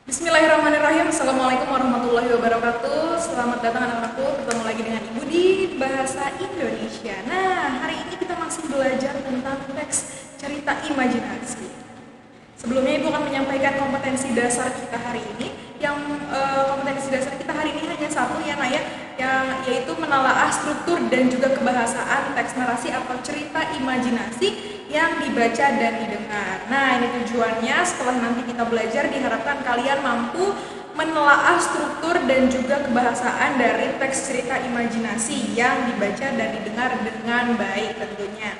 Bismillahirrahmanirrahim. Assalamualaikum warahmatullahi wabarakatuh. Selamat datang anak-anakku. Ketemu lagi dengan Ibu di Bahasa Indonesia. Nah, hari ini kita masih belajar tentang teks cerita imajinasi. Sebelumnya Ibu akan menyampaikan kompetensi dasar kita hari ini. Yang kompetensi dasar kita hari ini hanya satu ya, Nak ya, yaitu menelaah struktur dan juga kebahasaan teks narasi atau cerita imajinasi yang dibaca dan didengar. Nah, ini tujuannya setelah nanti kita belajar diharapkan kalian mampu menelaah struktur dan juga kebahasaan dari teks cerita imajinasi yang dibaca dan didengar dengan baik tentunya.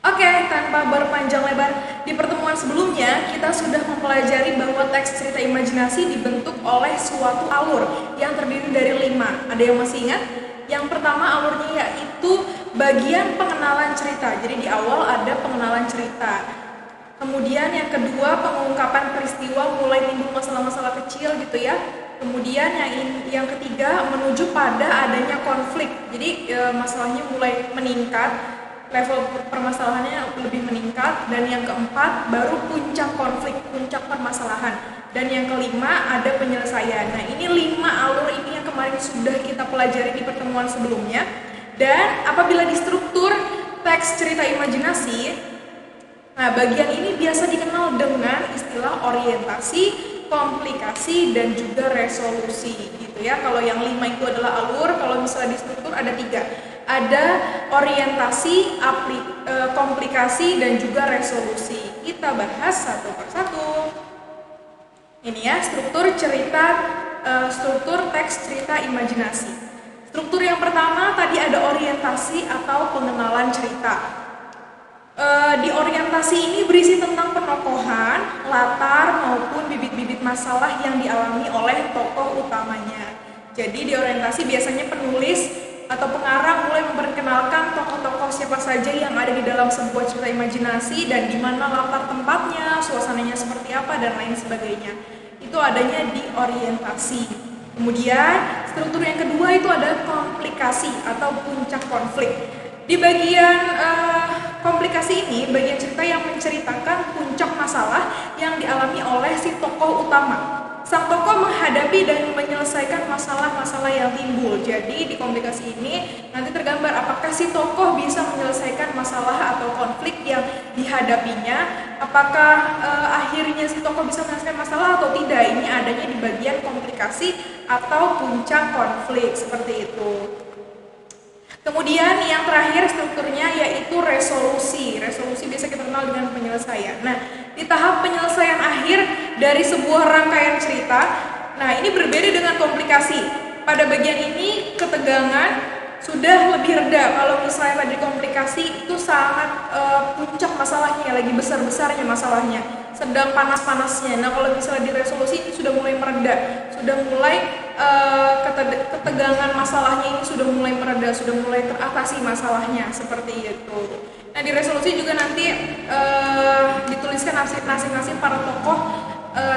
Oke, tanpa berpanjang lebar, di pertemuan sebelumnya kita sudah mempelajari bahwa teks cerita imajinasi dibentuk oleh suatu alur yang terdiri dari 5. Ada yang masih ingat? Yang pertama alurnya yaitu bagian pengenalan cerita. Jadi di awal ada pengenalan cerita. Kemudian yang kedua pengungkapan peristiwa, mulai timbul masalah-masalah kecil gitu ya. Kemudian yang ketiga menuju pada adanya konflik. Jadi masalahnya mulai meningkat, level permasalahannya lebih meningkat. Dan yang keempat baru puncak konflik, puncak permasalahan. Dan yang kelima ada penyelesaian. Nah, ini 5 alur ini yang kemarin sudah kita pelajari di pertemuan sebelumnya. Dan apabila di struktur teks cerita imajinasi, nah bagian ini biasa dikenal dengan istilah orientasi, komplikasi, dan juga resolusi gitu ya. Kalau yang 5 itu adalah alur, kalau misalnya di struktur ada 3. Ada orientasi, komplikasi, dan juga resolusi. Kita bahas satu persatu. Ini ya, struktur teks cerita imajinasi. Struktur yang pertama tadi ada orientasi atau pengenalan cerita. Di orientasi ini berisi tentang penokohan, latar, maupun bibit-bibit masalah yang dialami oleh tokoh utamanya. Jadi di orientasi biasanya penulis atau pengarang mulai memperkenalkan tokoh-tokoh siapa saja yang ada di dalam sebuah cerita imajinasi dan di mana latar tempatnya, suasananya seperti apa, dan lain sebagainya. Itu adanya di orientasi. Kemudian struktur yang kedua itu ada komplikasi atau puncak konflik. Di bagian komplikasi ini, bagian cerita yang menceritakan puncak masalah yang dialami oleh si tokoh utama. Sang tokoh menghadapi dan menyelesaikan masalah-masalah yang timbul. Jadi di komplikasi ini nanti tergambar apakah si tokoh bisa menyelesaikan masalah atau konflik yang dihadapinya, apakah akhirnya si tokoh bisa menyelesaikan masalah atau tidak. Ini adanya di bagian komplikasi atau puncak konflik, seperti itu. Kemudian yang terakhir strukturnya yaitu resolusi. Resolusi biasa kita kenal dengan penyelesaian. Nah, di tahap penyelesaian akhir dari sebuah rangkaian cerita, nah ini berbeda dengan komplikasi. Pada bagian ini ketegangan sudah lebih reda. Kalau misalnya tadi komplikasi itu sangat puncak masalahnya, lagi besar-besarnya masalahnya, sedang panas-panasnya. Nah, kalau misalnya di resolusi ini sudah mulai mereda, sudah mulai ketegangan masalahnya ini sudah mulai mereda, sudah mulai teratasi masalahnya, seperti itu. Nah, di resolusi juga nanti dituliskan nasib-nasib para tokoh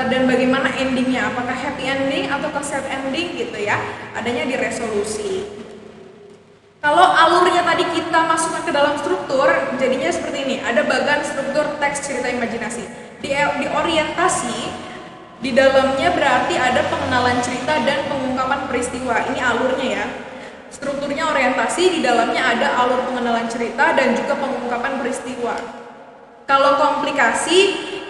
dan bagaimana endingnya, apakah happy ending atau sad ending gitu ya, adanya di resolusi. Kalau alurnya tadi kita masukkan ke dalam struktur, jadinya seperti ini. Ada bagan struktur teks cerita imajinasi. Di orientasi, di dalamnya berarti ada pengenalan cerita dan pengungkapan peristiwa. Ini alurnya ya. Strukturnya orientasi, di dalamnya ada alur pengenalan cerita dan juga pengungkapan peristiwa. Kalau komplikasi,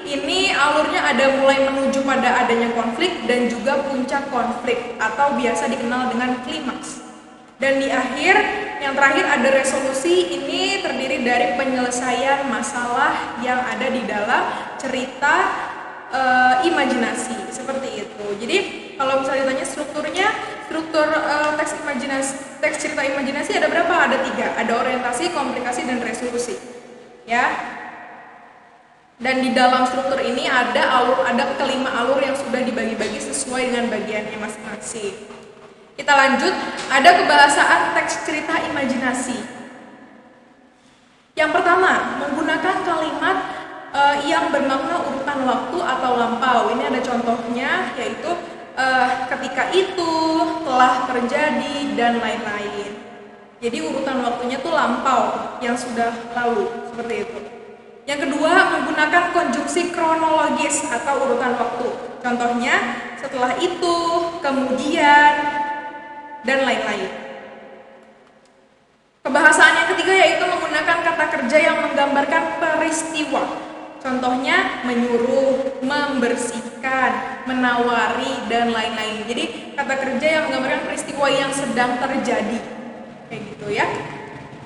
ini alurnya ada mulai menuju pada adanya konflik dan juga puncak konflik atau biasa dikenal dengan klimaks. Dan di akhir, yang terakhir ada resolusi. Ini terdiri dari penyelesaian masalah yang ada di dalam cerita imajinasi, seperti itu. Jadi kalau misalnya ditanya strukturnya, struktur teks cerita imajinasi ada berapa? Ada 3. Ada orientasi, komplikasi, dan resolusi. Ya. Dan di dalam struktur ini ada kelima alur yang sudah dibagi-bagi sesuai dengan bagiannya masing-masing. Kita lanjut, ada kebahasaan teks cerita imajinasi. Yang pertama, menggunakan kalimat yang bermakna urutan waktu atau lampau. Ini ada contohnya, yaitu ketika itu, telah terjadi, dan lain-lain. Jadi urutan waktunya tuh lampau, yang sudah lalu, seperti itu. Yang kedua, menggunakan konjungsi kronologis atau urutan waktu. Contohnya, setelah itu, kemudian, dan lain-lain. Kebahasaan yang ketiga yaitu menggunakan kata kerja yang menggambarkan peristiwa. Contohnya, menyuruh, membersihkan, menawari, dan lain-lain. Jadi, kata kerja yang menggambarkan peristiwa yang sedang terjadi. Kayak gitu ya.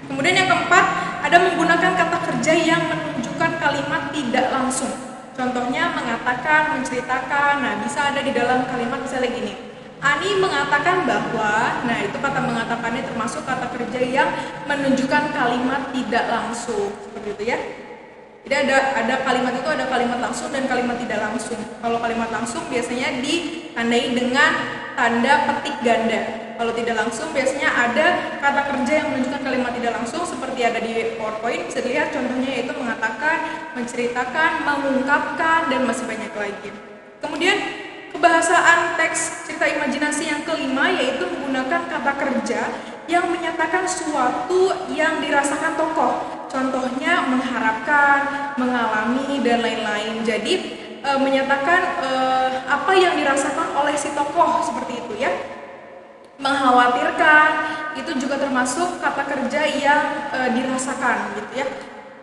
Kemudian yang keempat, ada menggunakan kata kerja yang menunjukkan kalimat tidak langsung. Contohnya mengatakan, menceritakan. Nah, bisa ada di dalam kalimat misalnya gini. Ani mengatakan bahwa, nah itu kata mengatakannya termasuk kata kerja yang menunjukkan kalimat tidak langsung. Seperti itu ya. Jadi ada kalimat itu, ada kalimat langsung dan kalimat tidak langsung. Kalau kalimat langsung biasanya ditandai dengan tanda petik ganda. Kalau tidak langsung biasanya ada kata kerja yang menunjukkan kalimat tidak langsung seperti ada di PowerPoint. Bisa dilihat contohnya yaitu mengatakan, menceritakan, mengungkapkan, dan masih banyak lagi. Kemudian kebahasaan teks cerita imajinasi yang kelima yaitu menggunakan kata kerja yang menyatakan sesuatu yang dirasakan tokoh. Contohnya mengharapkan, mengalami, dan lain-lain. Jadi menyatakan apa yang dirasakan oleh si tokoh seperti itu ya. Mengkhawatirkan itu juga termasuk kata kerja yang dirasakan gitu ya.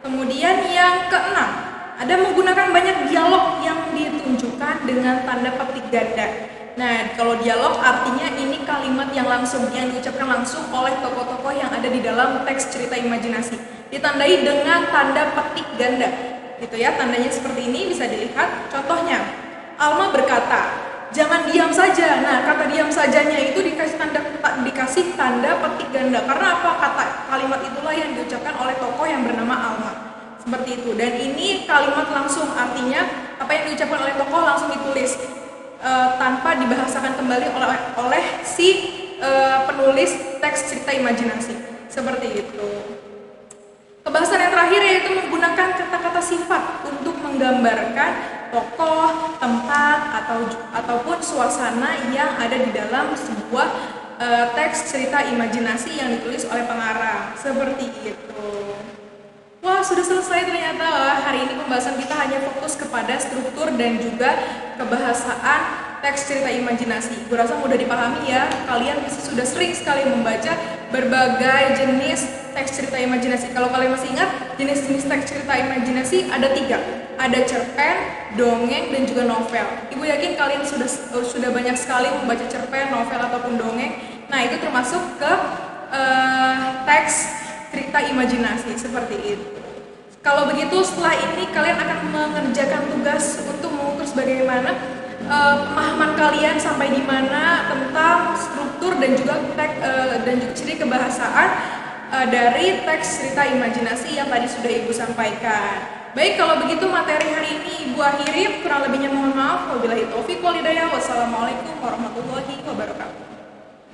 Kemudian yang keenam, ada menggunakan banyak dialog yang ditunjukkan dengan tanda petik ganda. Nah, kalau dialog artinya ini kalimat yang langsung, yang diucapkan langsung oleh tokoh-tokoh yang ada di dalam teks cerita imajinasi. Ditandai dengan tanda petik ganda. Gitu ya, tandanya seperti ini bisa dilihat. Contohnya, Alma berkata, jangan diam saja. Nah, kata diam sajanya itu dikasih tanda petik ganda. Karena apa? Kalimat itulah yang diucapkan oleh tokoh yang bernama Alma. Seperti itu. Dan ini kalimat langsung, artinya apa yang diucapkan oleh tokoh langsung ditulis tanpa dibahasakan kembali oleh si penulis teks cerita imajinasi. Seperti itu. Kebahasan yang terakhir yaitu menggunakan kata-kata sifat untuk menggambarkan tokoh, tempat, ataupun suasana yang ada di dalam sebuah teks cerita imajinasi yang ditulis oleh pengarang. Seperti itu. Wah, sudah selesai ternyata. Hari ini pembahasan kita hanya fokus kepada struktur dan juga kebahasaan teks cerita imajinasi. Gue rasa mudah dipahami ya. Kalian pasti sudah sering sekali membaca berbagai jenis teks cerita imajinasi. Kalau kalian masih ingat, jenis-jenis teks cerita imajinasi ada 3. Ada cerpen, dongeng, dan juga novel. Ibu yakin kalian sudah banyak sekali membaca cerpen, novel, ataupun dongeng. Nah, itu termasuk ke teks cerita imajinasi seperti itu. Kalau begitu, setelah ini kalian akan mengerjakan tugas untuk mengukur bagaimana pemahaman kalian sampai di mana tentang struktur dan juga ciri kebahasaan dari teks cerita imajinasi yang tadi sudah Ibu sampaikan. Baik, kalau begitu materi hari ini Ibu akhiri. Kurang lebihnya mohon maaf. Wabillahi taufiq wal hidayah. Wassalamualaikum warahmatullahi wabarakatuh.